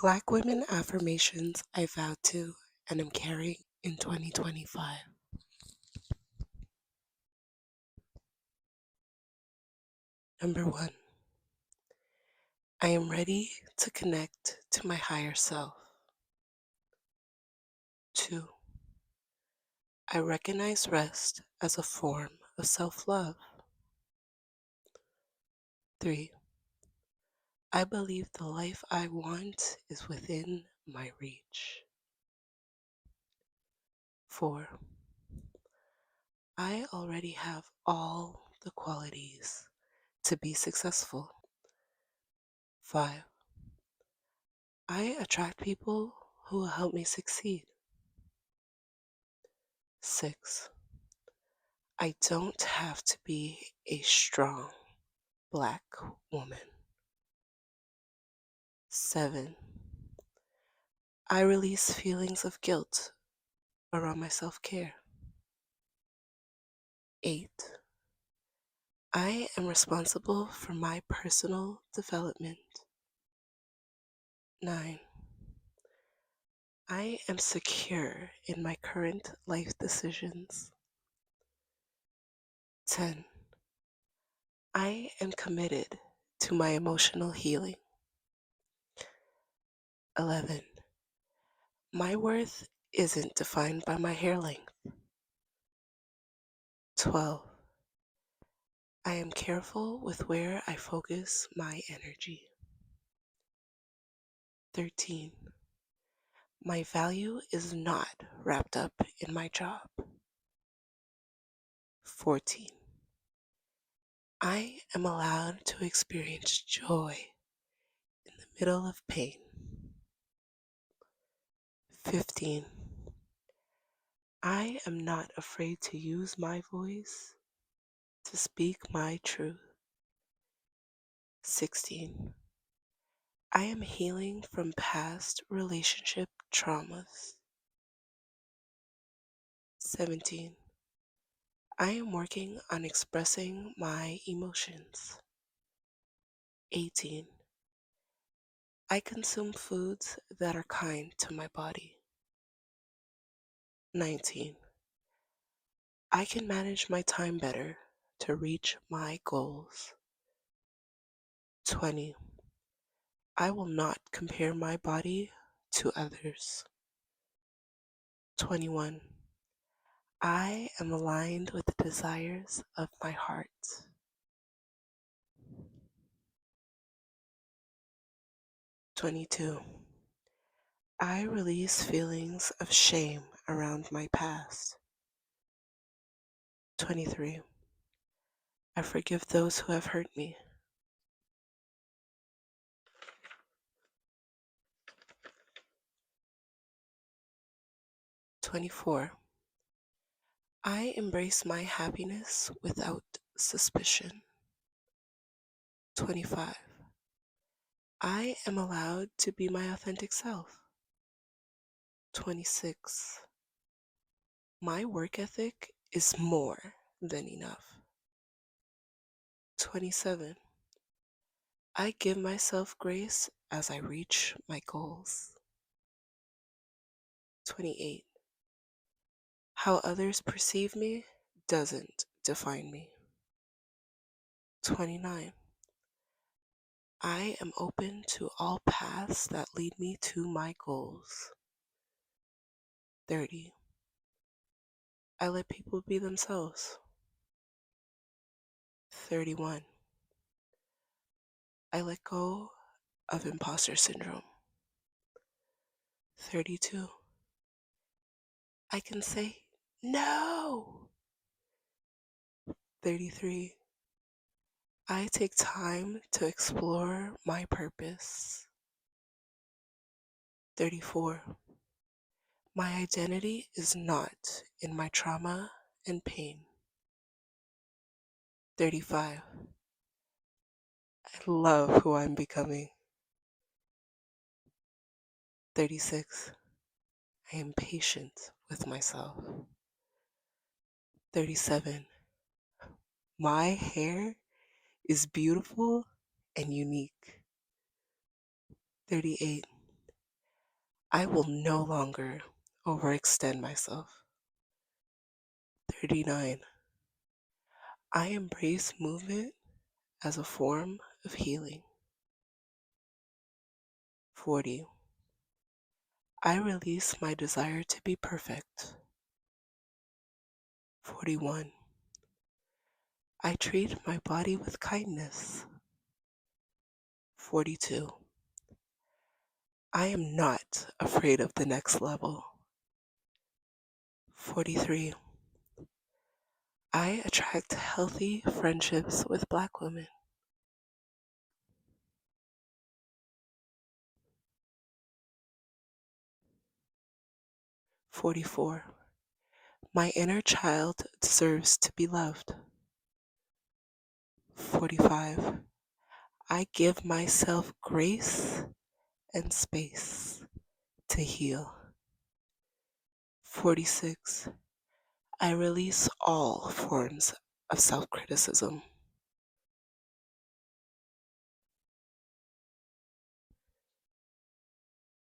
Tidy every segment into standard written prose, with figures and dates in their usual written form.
Black women affirmations I vowed to and am carrying in 2025. Number 1, I am ready to connect to my higher self. 2, I recognize rest as a form of self-love. 3, I believe the life I want is within my reach. 4, I already have all the qualities to be successful. 5, I attract people who will help me succeed. 6, I don't have to be a strong Black woman. 7, I release feelings of guilt around my self-care. 8, I am responsible for my personal development. 9, I am secure in my current life decisions. 10, I am committed to my emotional healing. 11, my worth isn't defined by my hair length. 12, I am careful with where I focus my energy. 13, my value is not wrapped up in my job. 14, I am allowed to experience joy in the middle of pain. 15, I am not afraid to use my voice to speak my truth. 16, I am healing from past relationship traumas. 17, I am working on expressing my emotions. 18, I consume foods that are kind to my body. 19, I can manage my time better to reach my goals. 20, I will not compare my body to others. 21, I am aligned with the desires of my heart. 22, I release feelings of shame around my past. 23, I forgive those who have hurt me. 24, I embrace my happiness without suspicion. 25, I am allowed to be my authentic self. 26, my work ethic is more than enough. 27, I give myself grace as I reach my goals. 28, how others perceive me doesn't define me. 29, I am open to all paths that lead me to my goals. 30, I let people be themselves. 31, I let go of imposter syndrome. 32, I can say no. 33, I take time to explore my purpose. 34, my identity is not in my trauma and pain. 35, I love who I'm becoming. 36, I am patient with myself. 37, my hair is beautiful and unique. 38, I will no longer overextend myself. 39. I embrace movement as a form of healing. 40. I release my desire to be perfect. 41. I treat my body with kindness. 42. I am not afraid of the next level. 43. I attract healthy friendships with Black women. 44. My inner child deserves to be loved. 45. I give myself grace and space to heal. 46. I release all forms of self-criticism.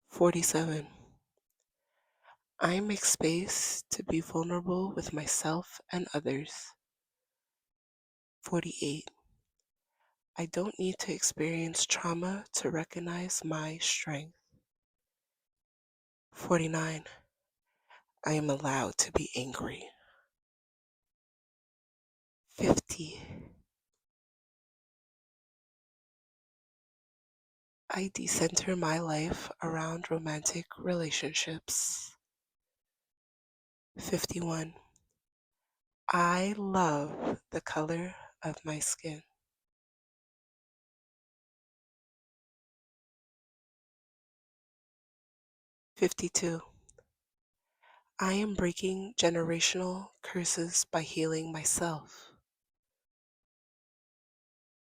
47. I make space to be vulnerable with myself and others. 48. I don't need to experience trauma to recognize my strength. 49. I am allowed to be angry. 50. I decenter my life around romantic relationships. 51. I love the color of my skin. 52. I am breaking generational curses by healing myself.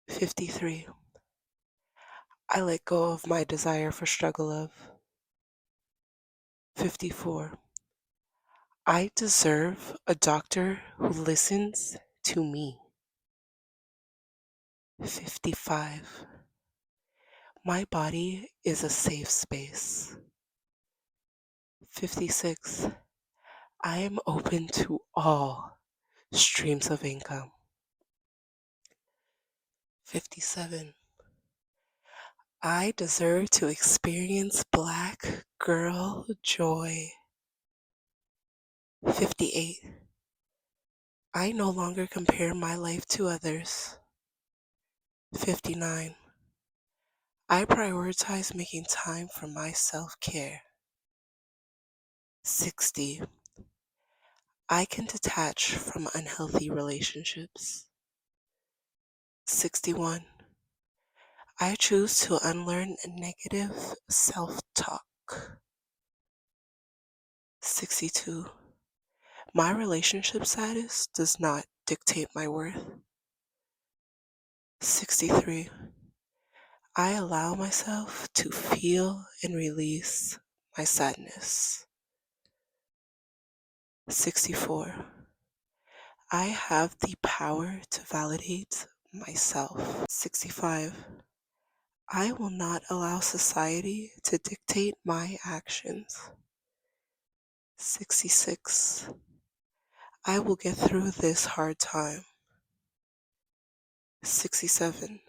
53. I let go of my desire for struggle of. 54. I deserve a doctor who listens to me. 55. My body is a safe space. 56. I am open to all streams of income. 57. I deserve to experience Black girl joy. 58. I no longer compare my life to others. 59. I prioritize making time for my self-care. 60. I can detach from unhealthy relationships. 61. I choose to unlearn negative self-talk. 62. My relationship status does not dictate my worth. 63. I allow myself to feel and release my sadness. 64. I have the power to validate myself. 65. I will not allow society to dictate my actions. 66. I will get through this hard time. 67.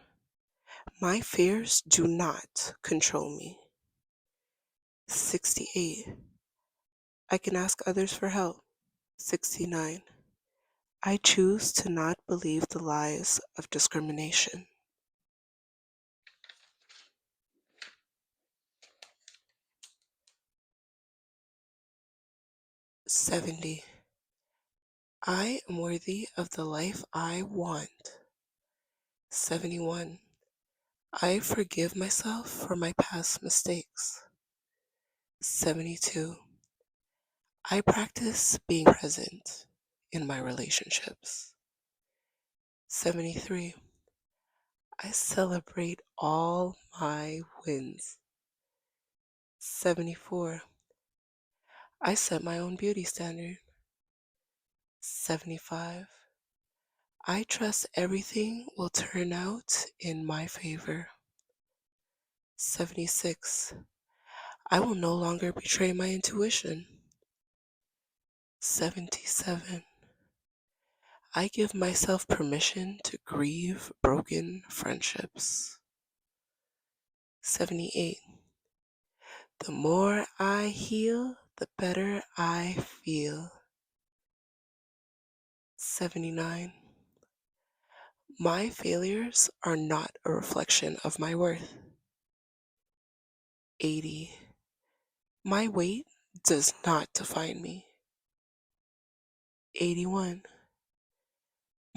My fears do not control me. 68. I can ask others for help. 69. I choose to not believe the lies of discrimination. 70. I am worthy of the life I want. 71. I forgive myself for my past mistakes. 72. I practice being present in my relationships. 73. I celebrate all my wins. 74. I set my own beauty standard. 75. I trust everything will turn out in my favor. 76. I will no longer betray my intuition. 77. I give myself permission to grieve broken friendships. 78. The more I heal, the better I feel. 79. My failures are not a reflection of my worth. 80. My weight does not define me. 81.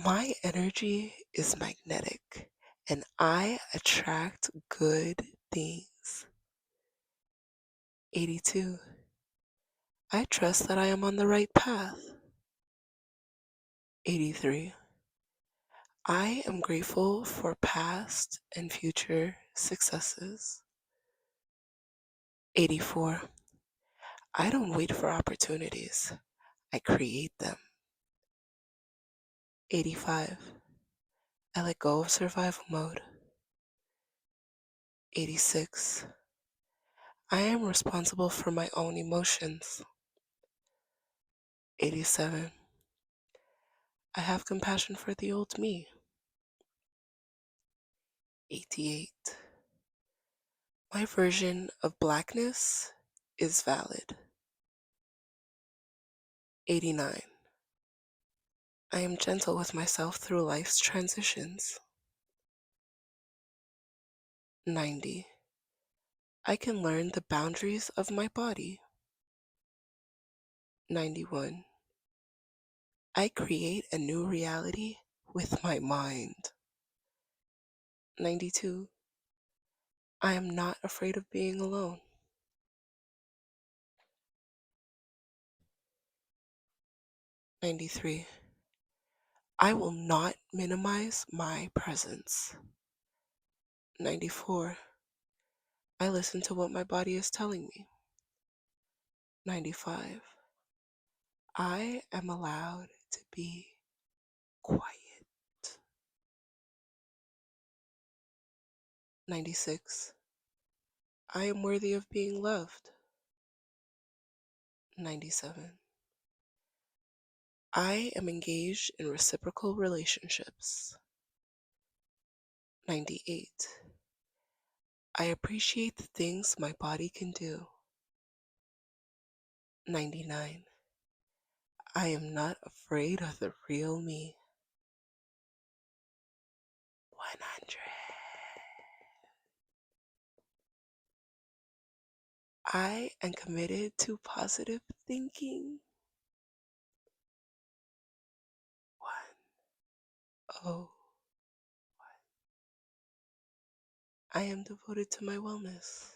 My energy is magnetic and I attract good things. 82. I trust that I am on the right path. 83. I am grateful for past and future successes. 84. I don't wait for opportunities. I create them. 85. I let go of survival mode. 86. I am responsible for my own emotions. 87. I have compassion for the old me. 88. My version of blackness is valid. 89. I am gentle with myself through life's transitions. 90. I can learn the boundaries of my body. 91. I create a new reality with my mind. 92. I am not afraid of being alone. 93. I will not minimize my presence. 94. I listen to what my body is telling me. 95. I am allowed to be quiet. 96. I am worthy of being loved. 97. I am engaged in reciprocal relationships. 98. I appreciate the things my body can do. 99. I am not afraid of the real me. 100. I am committed to positive thinking. 101. I am devoted to my wellness.